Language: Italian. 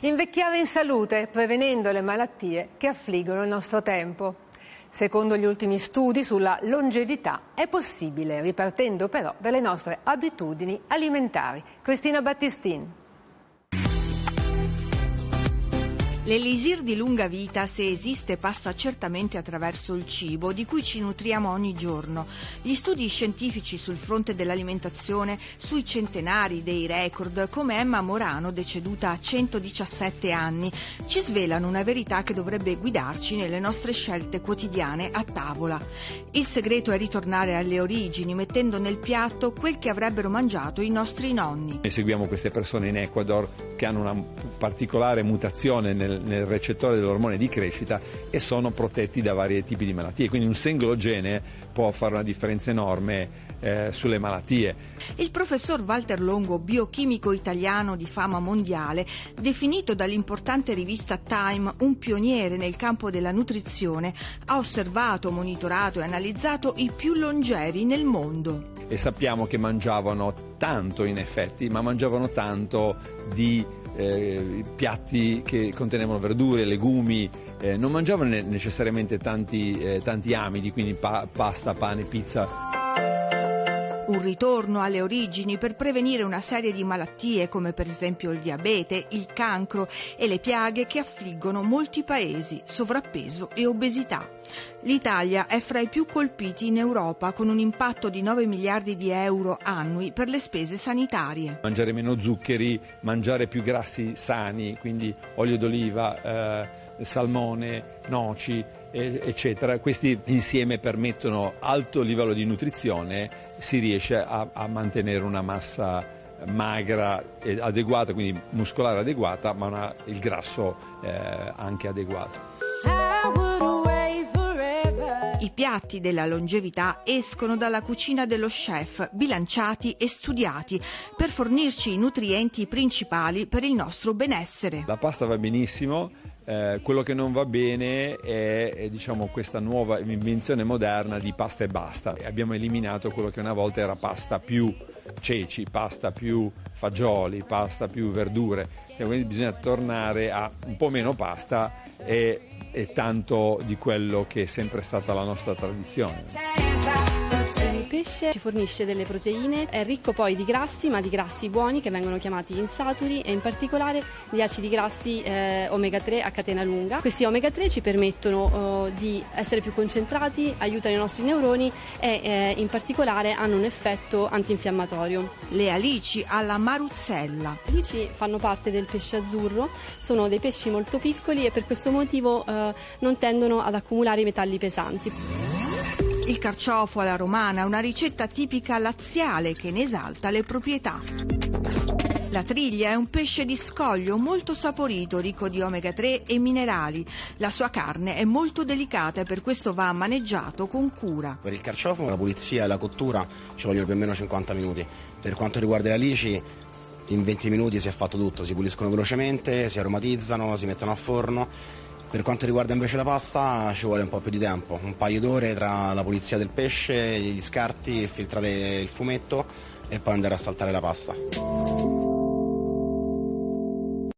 Invecchiare in salute, prevenendo le malattie che affliggono il nostro tempo. Secondo gli ultimi studi sulla longevità è possibile, ripartendo però dalle nostre abitudini alimentari. Cristina Battistin. L'elisir di lunga vita, se esiste, passa certamente attraverso il cibo di cui ci nutriamo ogni giorno. Gli studi scientifici sul fronte dell'alimentazione, sui centenari dei record, come Emma Morano, deceduta a 117 anni, ci svelano una verità che dovrebbe guidarci nelle nostre scelte quotidiane a tavola. Il segreto è ritornare alle origini, mettendo nel piatto quel che avrebbero mangiato i nostri nonni. Noi seguiamo queste persone in Ecuador che hanno una particolare mutazione nel recettore dell'ormone di crescita e sono protetti da vari tipi di malattie, quindi un singolo gene può fare una differenza enorme sulle malattie. Il professor Walter Longo, biochimico italiano di fama mondiale, definito dall'importante rivista Time un pioniere nel campo della nutrizione, ha osservato, monitorato e analizzato i più longevi nel mondo. E sappiamo che mangiavano tanto, in effetti, ma mangiavano tanto di piatti che contenevano verdure, legumi, non mangiavano necessariamente tanti amidi, quindi pasta, pane, pizza. Un ritorno alle origini per prevenire una serie di malattie come per esempio il diabete, il cancro e le piaghe che affliggono molti paesi, sovrappeso e obesità. L'Italia è fra i più colpiti in Europa, con un impatto di 9 miliardi di euro annui per le spese sanitarie. Mangiare meno zuccheri, mangiare più grassi sani, quindi olio d'oliva, salmone, noci, eccetera. Questi insieme permettono alto livello di nutrizione, si riesce a mantenere una massa magra e adeguata, quindi muscolare adeguata, ma il grasso anche adeguato. I piatti della longevità escono dalla cucina dello chef, bilanciati e studiati, per fornirci i nutrienti principali per il nostro benessere. La pasta va benissimo. Quello che non va bene è diciamo, questa nuova invenzione moderna di pasta e basta. Abbiamo eliminato quello che una volta era pasta più ceci, pasta più fagioli, pasta più verdure. Quindi bisogna tornare a un po' meno pasta e tanto di quello che è sempre stata la nostra tradizione. Il pesce ci fornisce delle proteine, è ricco poi di grassi, ma di grassi buoni che vengono chiamati insaturi, e in particolare di acidi grassi omega 3 a catena lunga. Questi omega 3 ci permettono di essere più concentrati, aiutano i nostri neuroni e in particolare hanno un effetto antinfiammatorio. Le alici alla maruzzella. Le alici fanno parte del pesce azzurro, sono dei pesci molto piccoli e per questo motivo non tendono ad accumulare i metalli pesanti. Il carciofo alla romana è una ricetta tipica laziale che ne esalta le proprietà. La triglia è un pesce di scoglio molto saporito, ricco di omega 3 e minerali. La sua carne è molto delicata e per questo va maneggiato con cura. Per il carciofo la pulizia e la cottura ci vogliono più o meno 50 minuti. Per quanto riguarda le alici, in 20 minuti si è fatto tutto, si puliscono velocemente, si aromatizzano, si mettono al forno. Per quanto riguarda invece la pasta ci vuole un po' più di tempo, un paio d'ore tra la pulizia del pesce, gli scarti, filtrare il fumetto e poi andare a saltare la pasta.